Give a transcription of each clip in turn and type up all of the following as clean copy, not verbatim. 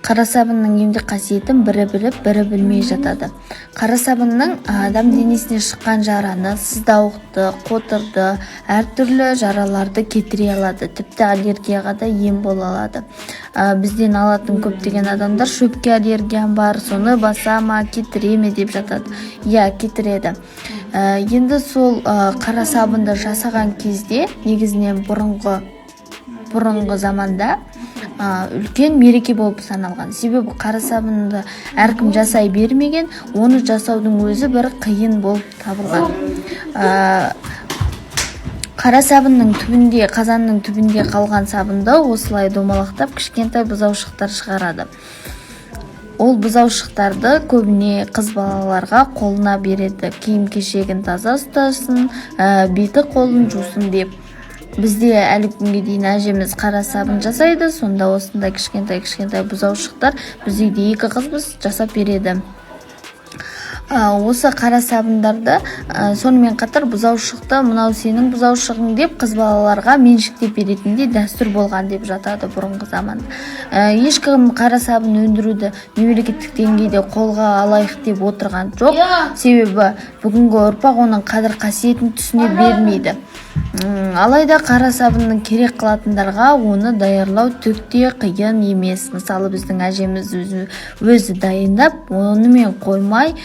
Қара сабынның емдік қасиетін бірі біліп, бірі білмей жатады. Қара сабынның адам денесіне шыққан жараны, сыздауықты, қотырды, әртүрлі жараларды кетіре алады. Тіпті аллергияға да ем бола алады. Бізден алатын көптеген адамдар шөпке аллергиям бар, соны баса ма, кетіре ме деп жатады. Иә, кетіреді. Енді сол қара сабынды жасаған кезде, негізінен бұрынғы заманда үлкен мереке болып саналған. Себебі қара сабынды әркім жасай бермеген, оны жасаудың өзі бір қиын болып табылған. Қара сабынның түбінде, қазанның түбінде қалған сабынды осылай домалақтап кішкентай бұзаушықтар шығарады. Ол бұзаушықтарды көбіне қыз балаларға қолына береді. Киім-кешегін таза ұстасын, беті қолын жусын деп. Бізде әлі күнге дейін әжеміз қара сабын жасайды, сонда осындай кішкентай бұзаушықтар біз үйде 2 қызбыз жасап береді. Осы қара сабындарды сонымен қатар бұзаушықты, мынау сенің бұзаушығың деп қыз балаларға меншіктеп беретіндей дәстүр болған деп жатады бұрынғы заманда. Ешкім қара сабын өндіруді мемлекеттік деңгейде қолға алайық деп отырған жоқ. Себебі бүгінгі ұрпақ оның қадір қасиетін түсіне бермейді. Алайда қара сабынның керек қылатындарға оны даярлау түкте қиын емес. Мысалы, біздің әжеміз өзі дайындап, онымен қоймай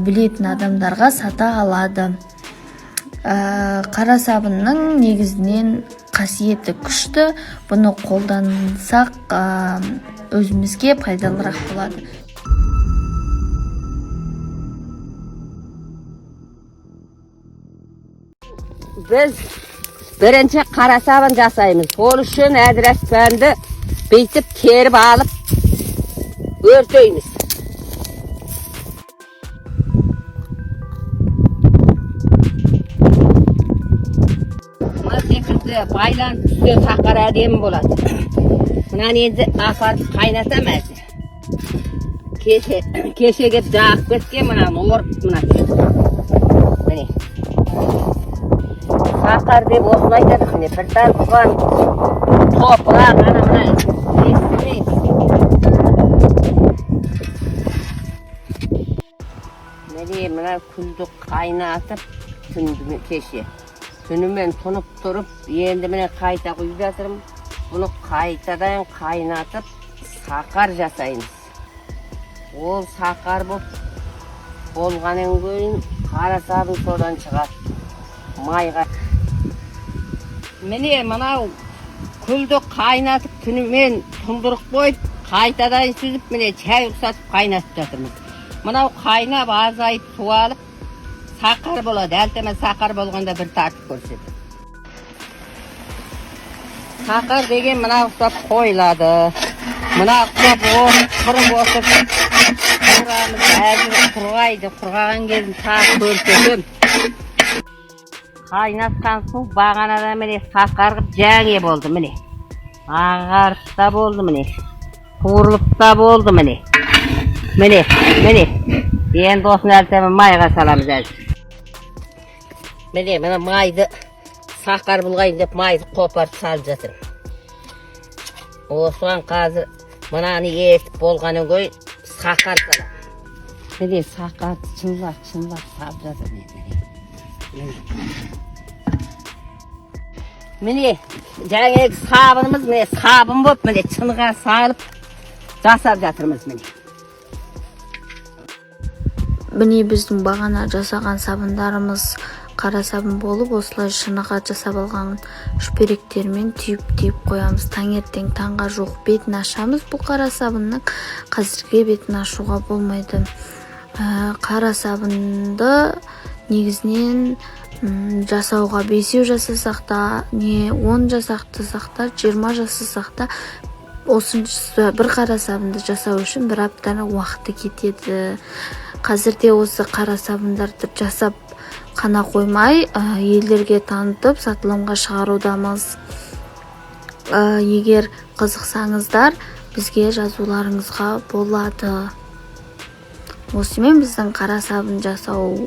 білетін адамдарға сата алады. Қара сабынның негізінен қасиеті күшті. Бұны қолдансақ өзімізге пайдалырақ болады. Біз бірінші қара сабын жасаймыз. Ол үшін әдірәспәнді бейтіп керіп алып өртейміз. Мына секілді байланып түскен сақар әдемі болады. Мынаны енді апарып қайнатам әзір. Кешеге жағып кеткен мынаны орып міне. Сақар деп осылай айтады, міне бір тарпыған топырақ мына естімейді. Міне мына күлді қайнатып түнді кеше. Түнімен тұнып тұрып, енді міне қайта құйып жатырмын. Бұны қайтадан қайнатып сақар жасаймыз. Ол сақар болғаннан кейін қара сабын содан шығады. Майға. Міне мынау күлді қайнатып түнімен тұндырып қойып, қайтадан сүзіп, міне чай ұқсатып қайнатып жатырмыз. Мынау қайнап азайып суалып, сақар болады. Әлтеме сақар болғанда бір тартып көрсетеді. Сақар деген мына ұқсап қойылады. Мына ұқсап құрып отырып, құрамыз әзір құрғайды. Құрғаған кезін тағы көрсетем. Қайнатқан су бағанада міне сақарғып жәңе болды міне. Ағарып та болды міне. Қуырылып та болды міне. Міне. Енді осыны әлтеме майға саламыз әзір. Міне мына майды сақар бұлғайын деп майды қопарып салып жатыр. Осыған қазір мынаны ертіп болғанын қой сақар салам. Міне сақарды чынлап салып жатыр. Міне жаңағы сабынымыз міне сабын болып міне чынға салып жасап жатырмыз міне. Міне біздің бағана жасаған сабындарымыз қара сабын болып, осылай шыныға жасап алған шүперектермен түйіп қоямыз. Таңертең таңға жоқ бетін ашамыз. Бұл қара сабынның қазірге бетін ашуға болмайды. Қара сабынды негізінен жасауға 5 жасасақ та, не 10 жасақтасақ та, 20 жасасақ та, осыншысы бір қара сабынды жасау үшін 1 аптаны уақыты кетеді. Қазірде осы қара сабындарды жасап қана қоймай, елдерге танытып, сатылымға шығарудамыз. Егер қызықсаңыздар, бізге жазуларыңызға болады. Осымен біздің қара сабын жасау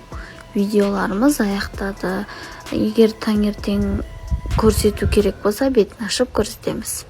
видеоларымыз аяқтады. Егер таңертең көрсету керек болса, бетін ашып көрсетеміз.